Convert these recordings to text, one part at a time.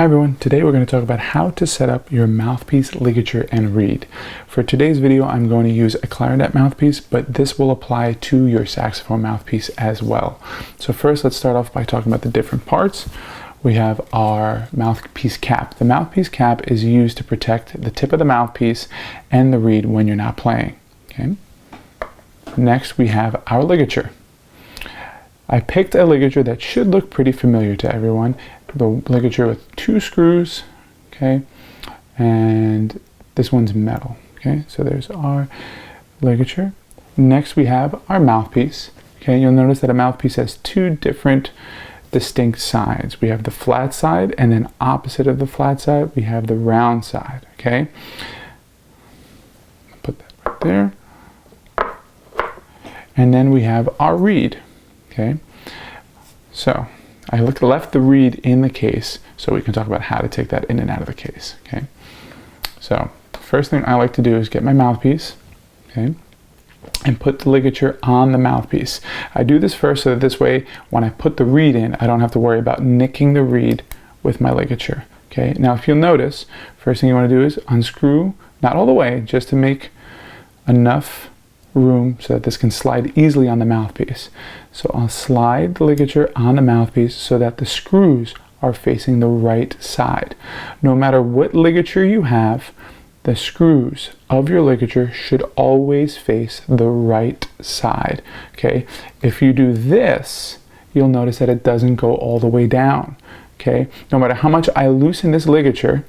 Hi everyone, today we're going to talk about how to set up your mouthpiece ligature and reed. For today's video I'm going to use a clarinet mouthpiece, but this will apply to your saxophone mouthpiece as well. So first let's start off by talking about the different parts. We have our mouthpiece cap. The mouthpiece cap is used to protect the tip of the mouthpiece and the reed when you're not playing. Okay. Next we have our ligature. I picked a ligature that should look pretty familiar to everyone. The ligature with 2 screws, okay, and this one's metal, okay. So there's our ligature. Next we have our mouthpiece. Okay, you'll notice that a mouthpiece has 2 different distinct sides. We have the flat side, and then opposite of the flat side we have the round side. Okay, put that right there, and then we have our reed. Okay, so I left the reed in the case so we can talk about how to take that in and out of the case. Okay, so first thing I like to do is get my mouthpiece, okay, and put the ligature on the mouthpiece. I do this first so that this way when I put the reed in I don't have to worry about nicking the reed with my ligature. Okay, now if you'll notice, first thing you want to do is unscrew, not all the way, just to make enough room so that this can slide easily on the mouthpiece. So I'll slide the ligature on the mouthpiece so that the screws are facing the right side. No matter what ligature you have, the screws of your ligature should always face the right side. Okay, if you do this, you'll notice that it doesn't go all the way down. Okay, no matter how much I loosen this ligature,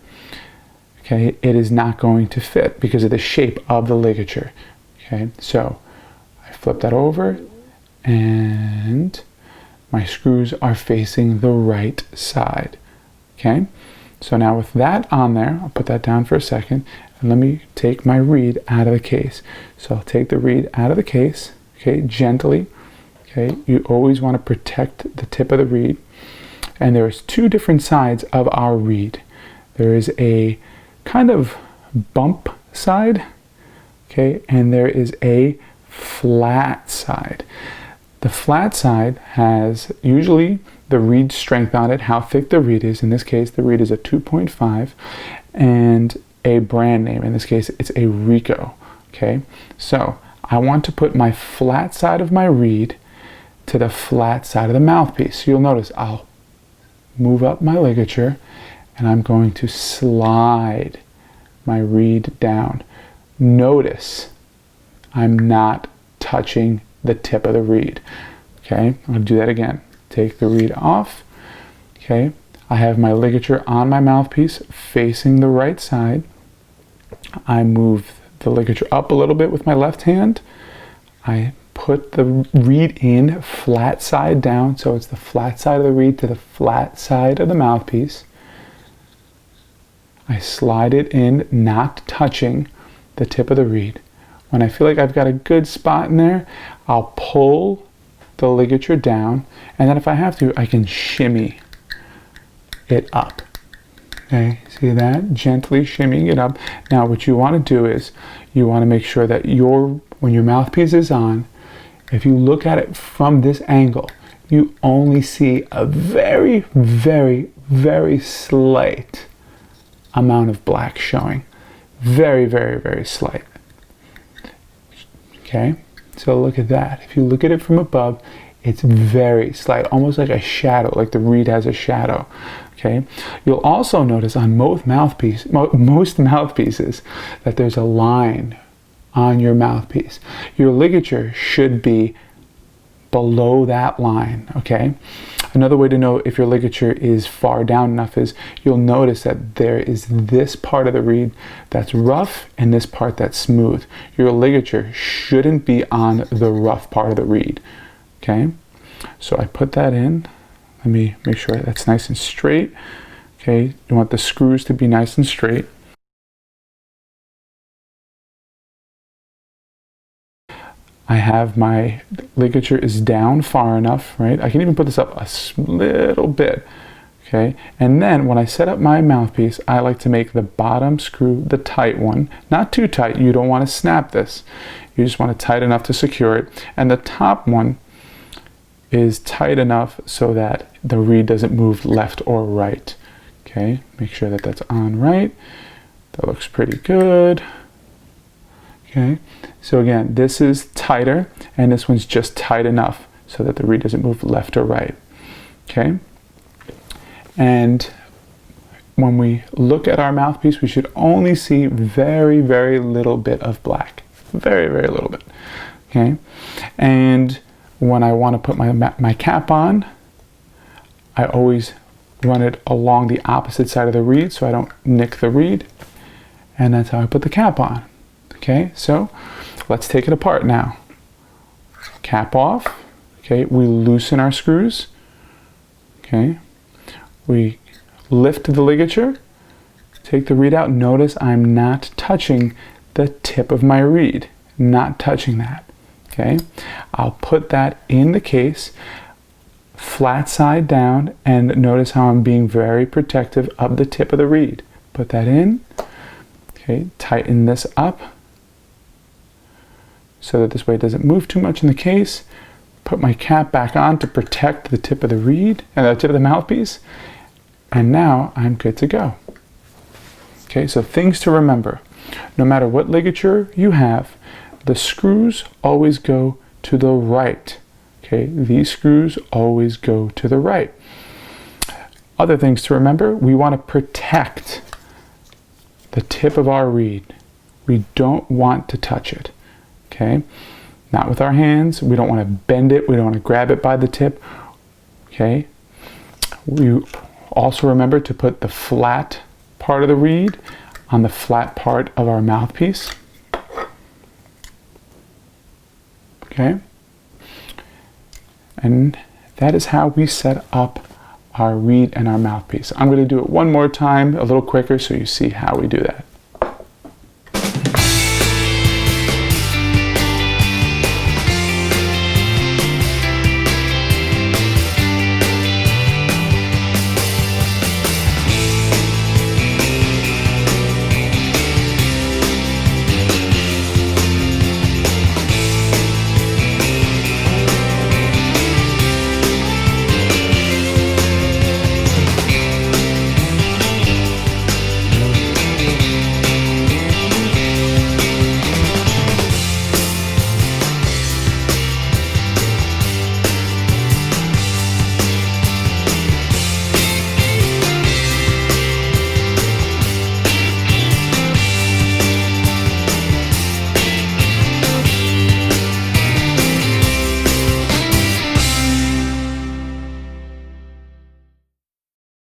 okay, it is not going to fit because of the shape of the ligature. Okay, so I flip that over and my screws are facing the right side. Okay, so now with that on there, I'll put that down for a second and let me take my reed out of the case. So I'll take the reed out of the case, okay, gently. Okay, you always want to protect the tip of the reed. And there's 2 different sides of our reed. There is a kind of bump side, okay, and there is a flat side. The flat side has usually the reed strength on it, how thick the reed is. In this case, the reed is a 2.5 and a brand name. In this case, it's a Rico. Okay, so I want to put my flat side of my reed to the flat side of the mouthpiece. So you'll notice I'll move up my ligature and I'm going to slide my reed down. Notice I'm not touching the tip of the reed. Okay, I'm going to do that again. Take the reed off. Okay, I have my ligature on my mouthpiece facing the right side. I move the ligature up a little bit with my left hand. I put the reed in flat side down, so it's the flat side of the reed to the flat side of the mouthpiece. I slide it in, not touching the tip of the reed. When I feel like I've got a good spot in there, I'll pull the ligature down, and then if I have to, I can shimmy it up. Okay, see that? Gently shimmying it up. Now what you want to do is you want to make sure that when your mouthpiece is on, if you look at it from this angle, you only see a very, very, very slight amount of black showing. Very, very, very slight. Okay, so look at that. If you look at it from above, it's very slight, almost like a shadow, like the reed has a shadow. Okay, you'll also notice on most mouthpieces that there's a line on your mouthpiece. Your ligature should be below that line. Okay, another way to know if your ligature is far down enough is you'll notice that there is this part of the reed that's rough and this part that's smooth. Your ligature shouldn't be on the rough part of the reed. Okay, so I put that in. Let me make sure that's nice and straight. Okay, you want the screws to be nice and straight. I have my ligature is down far enough, right? I can even put this up a little bit, okay? And then when I set up my mouthpiece, I like to make the bottom screw the tight one. Not too tight, you don't want to snap this. You just want it tight enough to secure it. And the top one is tight enough so that the reed doesn't move left or right. Okay, make sure that that's on right. That looks pretty good. Okay, so again, this is tighter, and this one's just tight enough so that the reed doesn't move left or right. Okay, and when we look at our mouthpiece, we should only see very, very little bit of black. Very, very little bit. Okay, and when I want to put my cap on, I always run it along the opposite side of the reed so I don't nick the reed, and that's how I put the cap on. Okay, so let's take it apart now. Cap off. Okay, we loosen our screws. Okay, we lift the ligature, take the reed out. Notice I'm not touching the tip of my reed, not touching that. Okay, I'll put that in the case, flat side down, and notice how I'm being very protective of the tip of the reed. Put that in. Okay, tighten this up so that this way it doesn't move too much in the case. Put my cap back on to protect the tip of the reed and the tip of the mouthpiece. And now I'm good to go. Okay, so things to remember. No matter what ligature you have, the screws always go to the right. Okay, these screws always go to the right. Other things to remember, we want to protect the tip of our reed. We don't want to touch it. Okay, not with our hands. We don't want to bend it. We don't want to grab it by the tip. Okay, we also remember to put the flat part of the reed on the flat part of our mouthpiece. Okay, and that is how we set up our reed and our mouthpiece. I'm going to do it one more time, a little quicker, so you see how we do that.